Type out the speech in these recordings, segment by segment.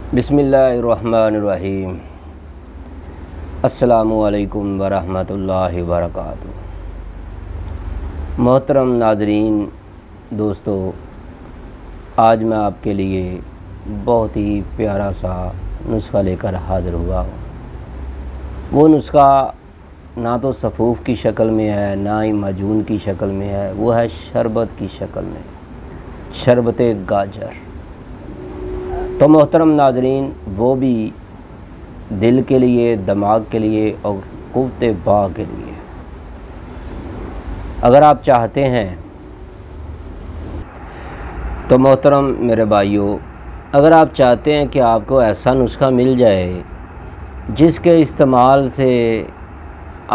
बिस्मिल्लाहिर्रहमानिर्रहीम। अस्सलामुअलैकुम वरहमतुल्लाहि वबरकातुहू। मोहतरम नाज़रीन, दोस्तों, आज मैं आपके लिए बहुत ही प्यारा सा नुस्खा लेकर हाज़िर हुआ हूँ। वो नुस्खा ना तो सफ़ूफ़ की शक्ल में है, ना ही माजून की शक्ल में है, वो है शरबत की शक्ल में, शरबत गाजर। तो मोहतरम नाज़रीन, वो भी दिल के लिए, दिमाग के लिए और क़ुव्वत बाह के लिए। अगर आप चाहते हैं तो मोहतरम मेरे भाइयों, अगर आप चाहते हैं कि आपको ऐसा नुस्खा मिल जाए जिसके इस्तेमाल से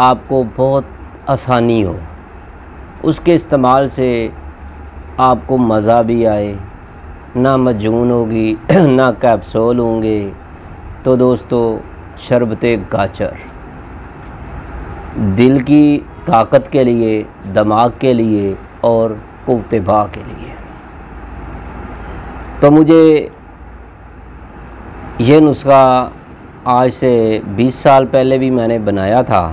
आपको बहुत आसानी हो, उसके इस्तेमाल से आपको मज़ा भी आए, ना मजून होगी ना कैप्सूल होंगे, तो दोस्तों शरबत गाजर दिल की ताकत के लिए, दिमाग के लिए और क़ुव्वत बाह के लिए। तो मुझे ये नुस्खा आज से 20 साल पहले भी मैंने बनाया था,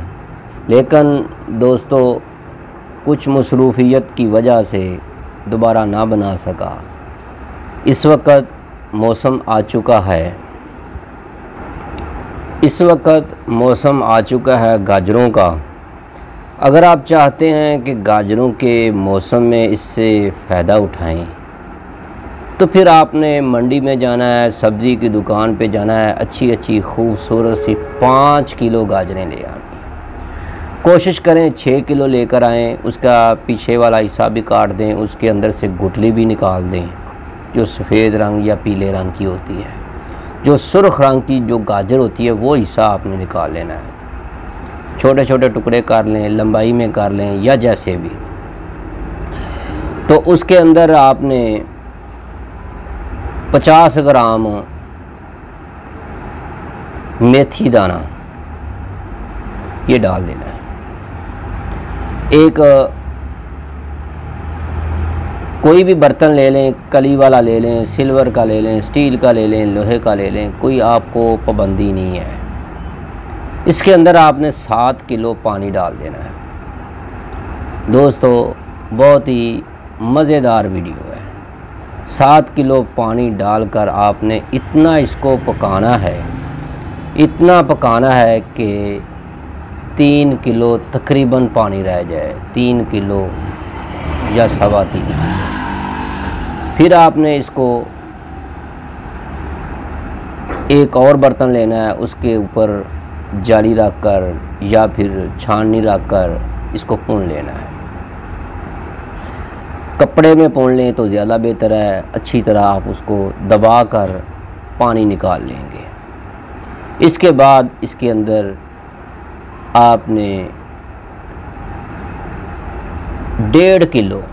लेकिन दोस्तों कुछ मसरूफ़ियत की वजह से दोबारा ना बना सका। इस वक्त मौसम आ चुका है, गाजरों का। अगर आप चाहते हैं कि गाजरों के मौसम में इससे फ़ायदा उठाएं, तो फिर आपने मंडी में जाना है, सब्ज़ी की दुकान पे जाना है, अच्छी खूबसूरत सी 5 किलो गाजरें ले आनी। कोशिश करें 6 किलो लेकर आएँ, उसका पीछे वाला हिस्सा भी काट दें, उसके अंदर से गुठली भी निकाल दें जो सफ़ेद रंग या पीले रंग की होती है। जो सुर्ख रंग की जो गाजर होती है वो हिस्सा आपने निकाल लेना है। छोटे छोटे टुकड़े कर लें, लंबाई में कर लें या जैसे भी। तो उसके अंदर आपने 50 ग्राम मेथी दाना ये डाल देना है। एक कोई भी बर्तन ले लें, कली वाला ले लें, सिल्वर का ले लें, स्टील का ले लें, लोहे का ले लें, कोई आपको पाबंदी नहीं है। इसके अंदर आपने 7 किलो पानी डाल देना है। दोस्तों बहुत ही मज़ेदार वीडियो है। 7 किलो पानी डालकर आपने इतना इसको पकाना है कि 3 किलो तकरीबन पानी रह जाए, 3 किलो या 3.25। फिर आपने इसको एक और बर्तन लेना है, उसके ऊपर जाली रखकर या फिर छाननी रखकर इसको पून लेना है। कपड़े में पून लें तो ज़्यादा बेहतर है। अच्छी तरह आप उसको दबाकर पानी निकाल लेंगे। इसके बाद इसके अंदर आपने 1.5 किलो,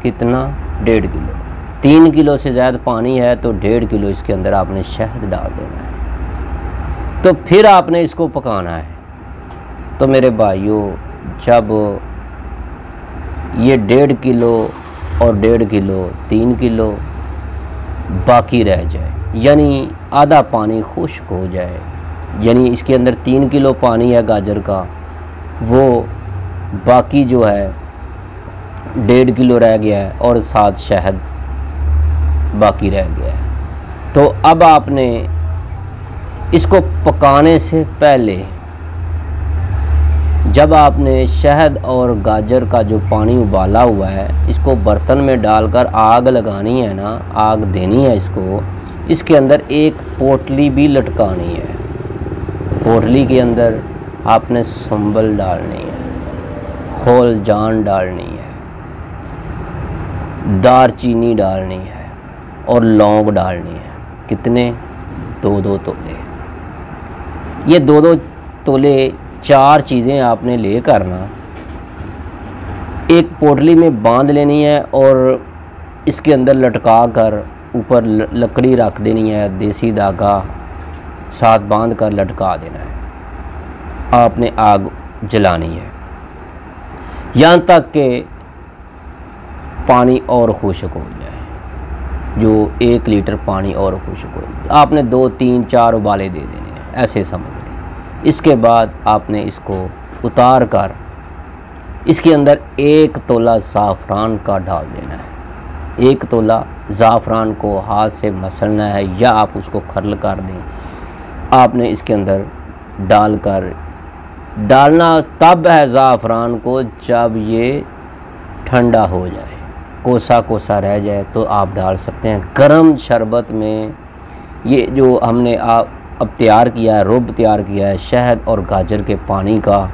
कितना 1.5 किलो, 3 किलो से ज़्यादा पानी है तो 1.5 किलो इसके अंदर आपने शहद डाल देना है। तो फिर आपने इसको पकाना है। तो मेरे भाइयों, जब ये 1.5 किलो और 1.5 किलो 3 किलो बाकी रह जाए, यानी आधा पानी खुश्क हो जाए, यानी इसके अंदर 3 किलो पानी है गाजर का, वो बाकी जो है 1.5 किलो रह गया है और साथ शहद बाकी रह गया है। तो अब आपने इसको पकाने से पहले, जब आपने शहद और गाजर का जो पानी उबाला हुआ है, इसको बर्तन में डालकर आग लगानी है ना, आग देनी है इसको। इसके अंदर एक पोटली भी लटकानी है। पोटली के अंदर आपने संबल डालनी है, खोल जान डालनी है, दारचीनी डालनी है और लौंग डालनी है। कितने? 2-2 तोले। ये 2-2 तोले 4 चीज़ें आपने ले करना एक पोटली में बांध लेनी है और इसके अंदर लटका कर ऊपर लकड़ी रख देनी है, देसी धागा साथ बांध कर लटका देना है। आपने आग जलानी है यहाँ तक कि पानी और खुश्क हो जाए। जो 1 लीटर पानी और खुशक हो, आपने 2 3 4 उबाले दे देने हैं, ऐसे समझ लें। इसके बाद आपने इसको उतार कर इसके अंदर 1 तोला ज़ाफ़रान का डाल देना है। 1 तोला ज़ाफ़रान को हाथ से मसलना है या आप उसको खरल कर दें। आपने इसके अंदर डालना तब है ज़ाफ़रान को जब ये ठंडा हो जाए, कोसा कोसा रह जाए तो आप डाल सकते हैं। गर्म शरबत में ये जो हमने अब तैयार किया है, रुब तैयार किया है, शहद और गाजर के पानी का,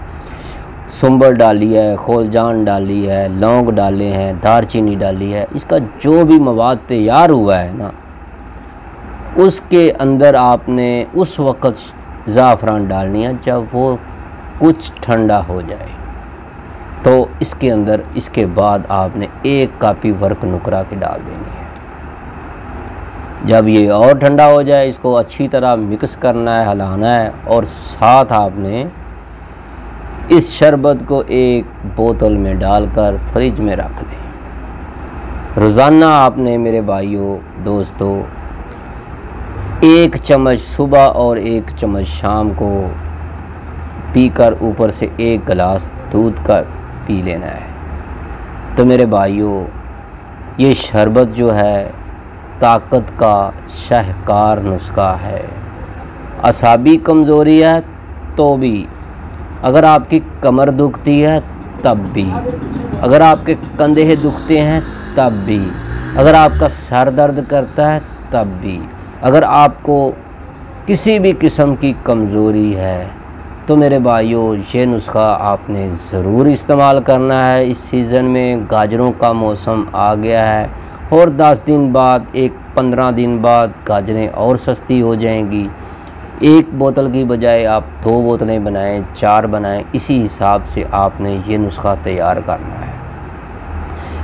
सुंबल डाली है, खोलजान डाली है, लौंग डाले हैं, दारचीनी डाली है, इसका जो भी मवाद तैयार हुआ है ना, उसके अंदर आपने उस वक़्त ज़ाफ़रान डालनी है जब वो कुछ ठंडा हो जाए। तो इसके अंदर इसके बाद आपने 1 कापी वर्क नुकरा के डाल देनी है। जब ये और ठंडा हो जाए इसको अच्छी तरह मिक्स करना है, हिलाना है और साथ आपने इस शरबत को 1 बोतल में डालकर फ्रिज में रख दें। रोज़ाना आपने मेरे भाइयों दोस्तों 1 चम्मच सुबह और 1 चम्मच शाम को पीकर ऊपर से 1 गिलास दूध का पी लेना है। तो मेरे भाइयों ये शरबत जो है ताकत का शाहकार नुस्खा है। असाबी कमज़ोरी है तो भी, अगर आपकी कमर दुखती है तब भी, अगर आपके कंधे दुखते हैं तब भी, अगर आपका सर दर्द करता है तब भी, अगर आपको किसी भी किस्म की कमज़ोरी है तो मेरे भाइयों ये नुस्खा आपने ज़रूर इस्तेमाल करना है। इस सीज़न में गाजरों का मौसम आ गया है और 10 दिन बाद 15 दिन बाद गाजरें और सस्ती हो जाएंगी। 1 बोतल की बजाय आप 2 बोतलें बनाएं, 4 बनाएं, इसी हिसाब से आपने ये नुस्खा तैयार करना है।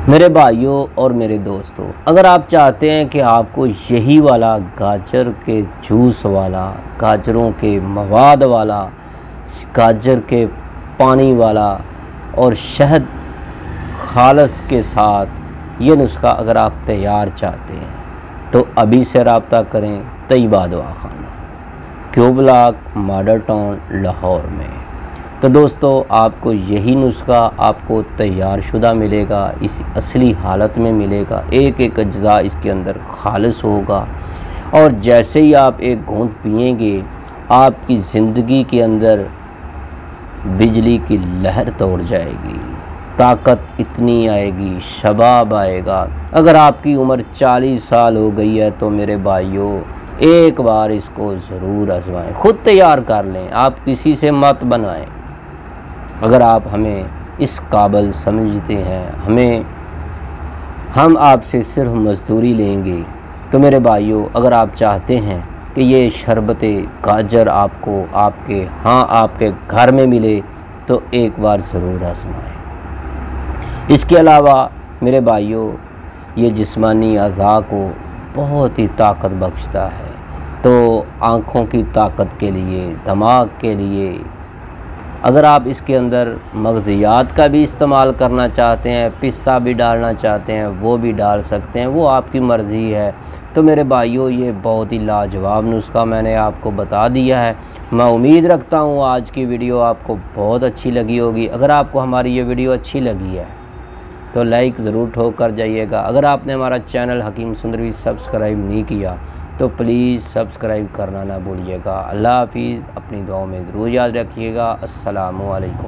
मेरे भाइयों और मेरे दोस्तों, अगर आप चाहते हैं कि आपको यही वाला गाजर के जूस वाला, गाजरों के मवाद वाला, गाजर के पानी वाला और शहद खालस के साथ ये नुस्खा अगर आप तैयार चाहते हैं तो अभी से रब्ता करें तैयबा दवाखाना, Q block, model town, Lahore में। तो दोस्तों आपको यही नुस्खा आपको तैयार शुदा मिलेगा, इस असली हालत में मिलेगा। एक अज्जा इसके अंदर खालिस होगा और जैसे ही आप 1 घूंट पिएंगे आपकी ज़िंदगी के अंदर बिजली की लहर तोड़ जाएगी, ताकत इतनी आएगी, शबाब आएगा। अगर आपकी उम्र 40 साल हो गई है तो मेरे भाइयों एक बार इसको ज़रूर आजमाएं, ख़ुद तैयार कर लें, आप किसी से मत बनवाएं। अगर आप हमें इस काबिल समझते हैं, हम आपसे सिर्फ मज़दूरी लेंगे। तो मेरे भाइयों अगर आप चाहते हैं कि ये शरबत गाजर आपको आपके घर में मिले तो एक बार ज़रूर आजमाएं। इसके अलावा मेरे भाइयों ये जिस्मानी अज़ा को बहुत ही ताकत बख्शता है। तो आँखों की ताकत के लिए, दिमाग के लिए, अगर आप इसके अंदर मग़ज़ियात का भी इस्तेमाल करना चाहते हैं, पिस्ता भी डालना चाहते हैं, वो भी डाल सकते हैं, वो आपकी मर्ज़ी है। तो मेरे भाइयों ये बहुत ही लाजवाब नुस्खा मैंने आपको बता दिया है। मैं उम्मीद रखता हूँ आज की वीडियो आपको बहुत अच्छी लगी होगी। अगर आपको हमारी ये वीडियो अच्छी लगी है तो लाइक ज़रूर ठोक कर जाइएगा। अगर आपने हमारा चैनल हकीम सुंदरवी सब्सक्राइब नहीं किया तो प्लीज़ सब्सक्राइब करना ना भूलिएगा। अल्लाह हाफिज़, अपनी दुआओं में ज़रूर याद रखिएगा। अस्सलामु अलैकुम।